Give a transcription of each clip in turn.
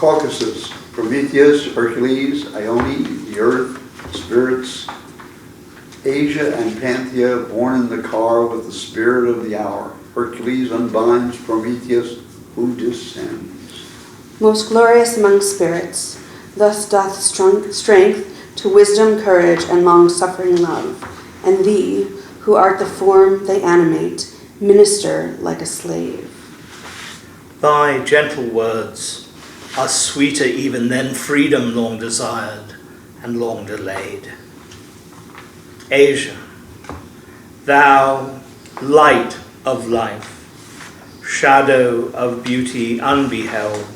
Caucasus, Prometheus, Hercules, Ione, the earth, spirits, Asia and Panthea, born in the car with the spirit of the hour. Hercules unbinds Prometheus, who descends. Most glorious among spirits, thus doth strength to wisdom, courage, and long-suffering love, and thee, who art the form they animate, minister like a slave. Thy gentle words are sweeter even than freedom long desired and long delayed. Asia, thou light of life, shadow of beauty unbeheld,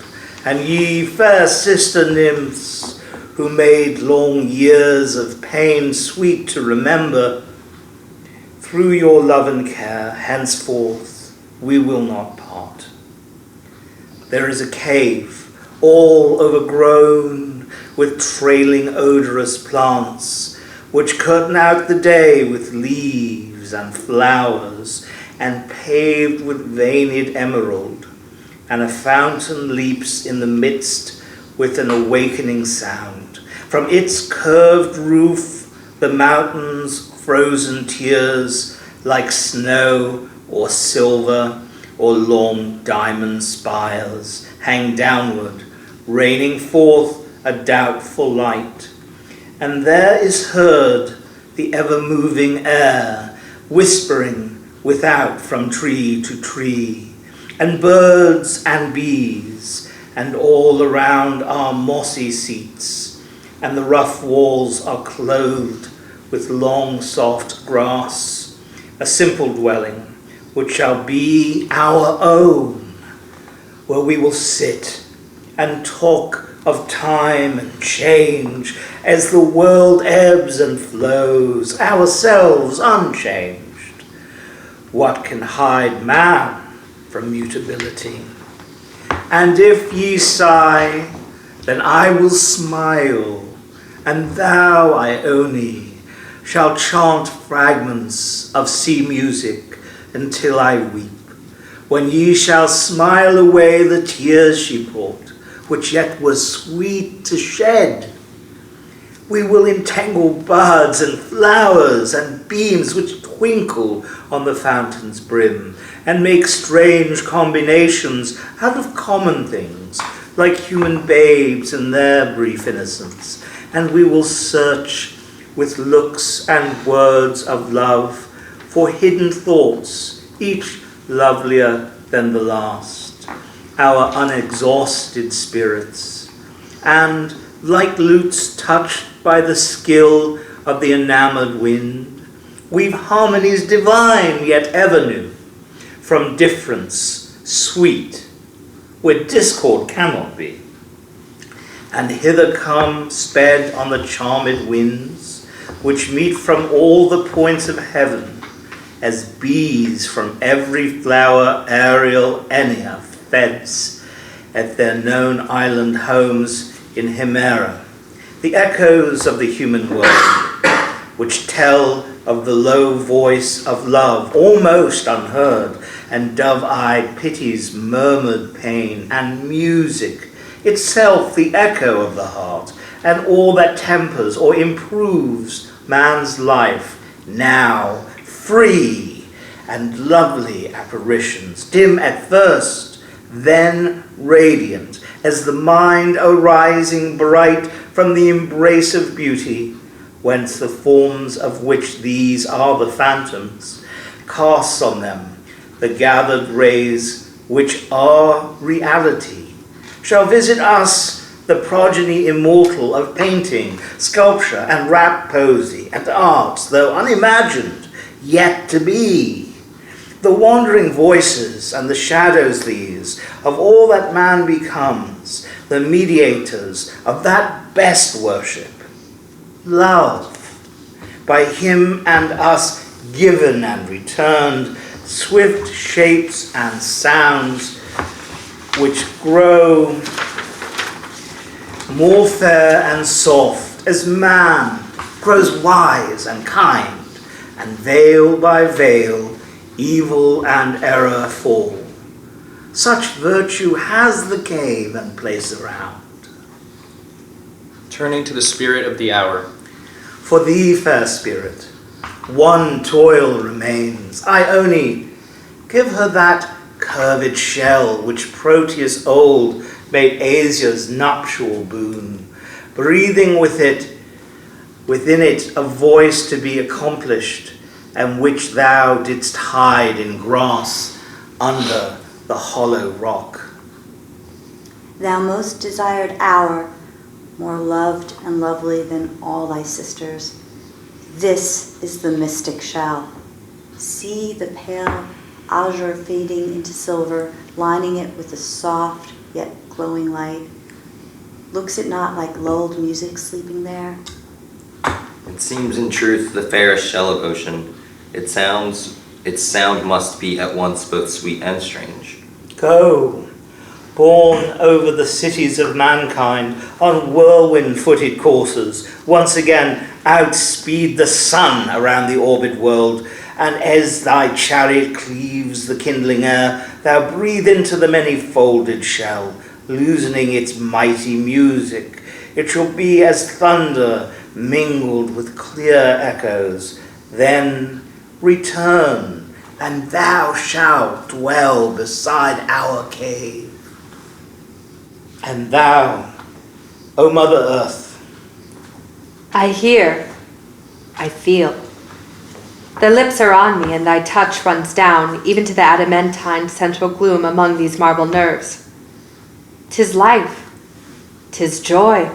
and ye fair sister nymphs, who made long years of pain sweet to remember, through your love and care, henceforth we will not part. There is a cave, all overgrown with trailing odorous plants, which curtain out the day with leaves and flowers, and paved with veined emerald, and a fountain leaps in the midst with an awakening sound. From its curved roof the mountains' frozen tears, like snow or silver or long diamond spires, hang downward, raining forth a doubtful light. And there is heard the ever-moving air, whispering without from tree to tree, and birds and bees, and all around are mossy seats, and the rough walls are clothed with long soft grass, a simple dwelling which shall be our own, where we will sit and talk of time and change as the world ebbs and flows, ourselves unchanged. What can hide man from mutability? And if ye sigh, then I will smile, and thou, Ione, shall chant fragments of sea music until I weep, when ye shall smile away the tears she brought, which yet was sweet to shed. We will entangle buds and flowers and beams which twinkle on the fountain's brim, and make strange combinations out of common things, like human babes in their brief innocence. And we will search with looks and words of love for hidden thoughts, each lovelier than the last, our unexhausted spirits, and like lutes touched by the skill of the enamored wind, weave harmonies divine yet ever new, from difference sweet, where discord cannot be. And hither come, sped on the charmed winds, which meet from all the points of heaven, as bees from every flower aerial Enea feds at their known island homes in Himera, the echoes of the human world, which tell of the low voice of love, almost unheard, and dove-eyed pity's murmured pain, and music, itself the echo of the heart, and all that tempers or improves man's life, now free and lovely apparitions, dim at first, then radiant, as the mind arising bright from the embrace of beauty, whence the forms of which these are the phantoms, casts on them the gathered rays which are reality, shall visit us, the progeny immortal of painting, sculpture, and rap poesy, and arts, though unimagined, yet to be. The wandering voices and the shadows these, of all that man becomes, the mediators of that best worship, love, by him and us given and returned, swift shapes and sounds which grow more fair and soft as man grows wise and kind, and veil by veil evil and error fall. Such virtue has the cave and place around. Turning to the spirit of the hour. For thee, fair spirit, one toil remains. Ione, give her that curved shell which Proteus old made Asia's nuptial boon, breathing within it a voice to be accomplished, and which thou didst hide in grass under the hollow rock. Thou most desired hour, more loved and lovely than all thy sisters, this is the mystic shell. See the pale azure fading into silver, lining it with a soft yet glowing light. Looks it not like lulled music sleeping there? It seems in truth the fairest shell of ocean. Its sound must be at once both sweet and strange. Go, borne over the cities of mankind on whirlwind-footed coursers, once again outspeed the sun around the orbed world, and as thy chariot cleaves the kindling air, thou breathe into the many-folded shell, loosening its mighty music. It shall be as thunder mingled with clear echoes. Then return, and thou shalt dwell beside our cave. And thou, O Mother Earth, I hear, I feel. Thy lips are on me, and thy touch runs down, even to the adamantine central gloom among these marble nerves. 'Tis life, 'tis joy.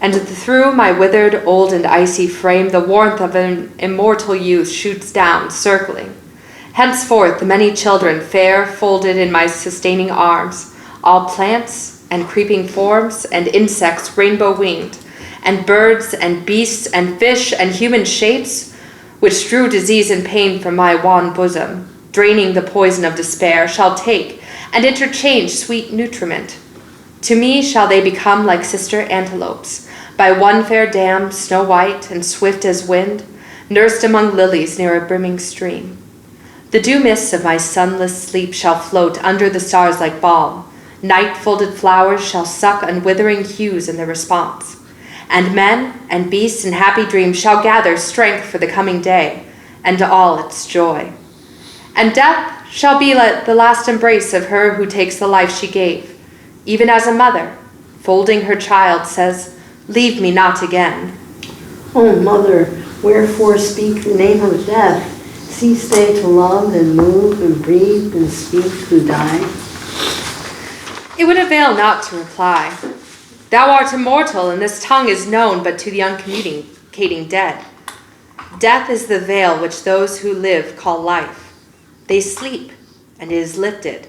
And through my withered, old, and icy frame, the warmth of an immortal youth shoots down, circling. Henceforth the many children fair folded in my sustaining arms, all plants and creeping forms and insects rainbow-winged, and birds and beasts and fish and human shapes, which drew disease and pain from my wan bosom, draining the poison of despair, shall take and interchange sweet nutriment. To me shall they become like sister antelopes, by one fair dam, snow-white and swift as wind, nursed among lilies near a brimming stream. The dew mists of my sunless sleep shall float under the stars like balm. Night-folded flowers shall suck unwithering hues in their response. And men and beasts in happy dreams shall gather strength for the coming day, and all its joy. And death shall be like the last embrace of her who takes the life she gave, even as a mother, folding her child, says, "Leave me not again." O mother, wherefore speak the name of death? Cease they to love and move and breathe and speak who die? It would avail not to reply. Thou art immortal, and this tongue is known but to the uncommunicating dead. Death is the veil which those who live call life. They sleep, and it is lifted.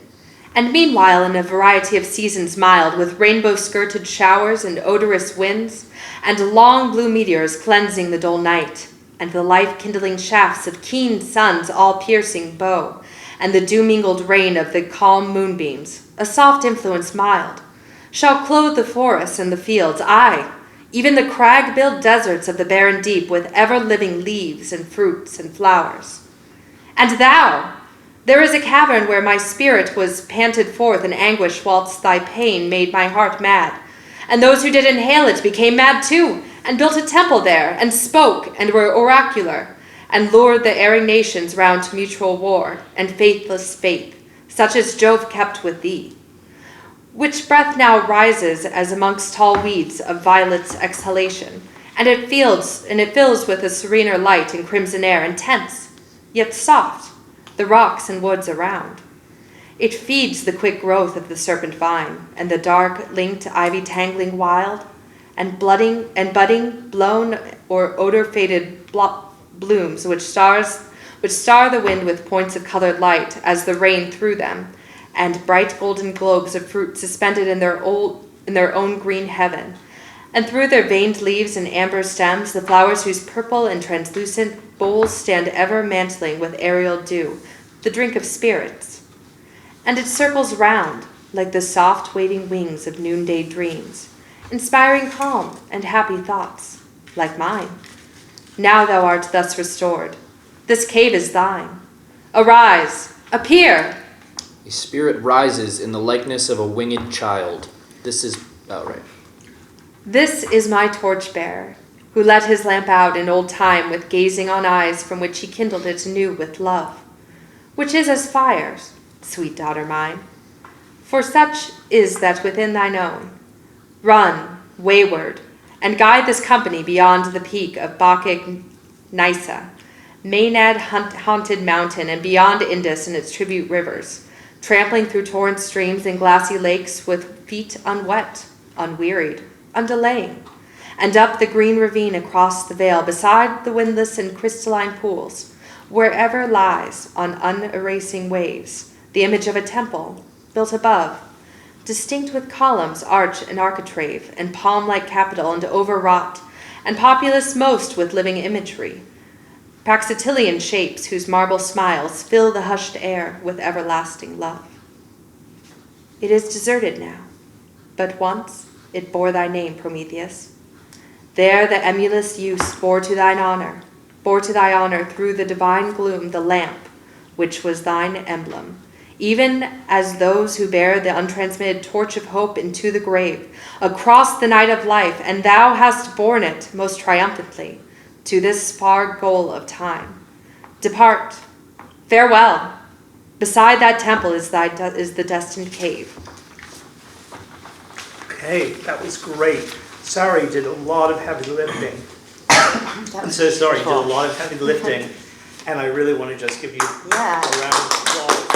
And meanwhile, in a variety of seasons mild, with rainbow-skirted showers and odorous winds, and long blue meteors cleansing the dull night, and the life-kindling shafts of keen suns all-piercing bow, and the dew-mingled rain of the calm moonbeams, a soft influence mild, shall clothe the forests and the fields, aye, even the crag-built deserts of the barren deep with ever-living leaves and fruits and flowers. And thou, there is a cavern where my spirit was panted forth in anguish whilst thy pain made my heart mad. And those who did inhale it became mad too, and built a temple there, and spoke, and were oracular, and lured the erring nations round to mutual war, and faithless faith, such as Jove kept with thee. Which breath now rises as amongst tall weeds of violets' exhalation, and it fills with a serener light and crimson air, intense, yet soft, the rocks and woods around. It feeds the quick growth of the serpent vine, and the dark linked ivy tangling wild, and budding, blown or odor-faded blooms which star the wind with points of colored light as the rain through them, and bright golden globes of fruit suspended in their own green heaven, and through their veined leaves and amber stems, the flowers whose purple and translucent bowls stand ever mantling with aerial dew, the drink of spirits. And it circles round like the soft waiting wings of noonday dreams, inspiring calm and happy thoughts, like mine. Now thou art thus restored. This cave is thine. Arise, appear. A spirit rises in the likeness of a winged child. This is, oh, right. This is my torchbearer, who let his lamp out in old time with gazing on eyes from which he kindled it anew with love, which is as fires, sweet daughter mine. For such is that within thine own. Run, wayward, and guide this company beyond the peak of Bacchic Nysa, Maenad haunted mountain, and beyond Indus and its tribute rivers, trampling through torrent streams and glassy lakes with feet unwet, unwearied, undelaying, and up the green ravine across the vale beside the windless and crystalline pools, wherever lies on unerasing waves the image of a temple built above, distinct with columns, arch and architrave, and palm-like capital and overwrought, and populous most with living imagery, Praxitelean shapes whose marble smiles fill the hushed air with everlasting love. It is deserted now, but once it bore thy name, Prometheus. There the emulous use bore to thy honor through the divine gloom the lamp, which was thine emblem, even as those who bear the untransmitted torch of hope into the grave, across the night of life, and thou hast borne it most triumphantly to this far goal of time. Depart. Farewell. Beside that temple is the destined cave. Okay, that was great. Sorry, did a lot of heavy lifting. I'm so sorry, did a lot of heavy lifting. And I really want to just give you a round of applause.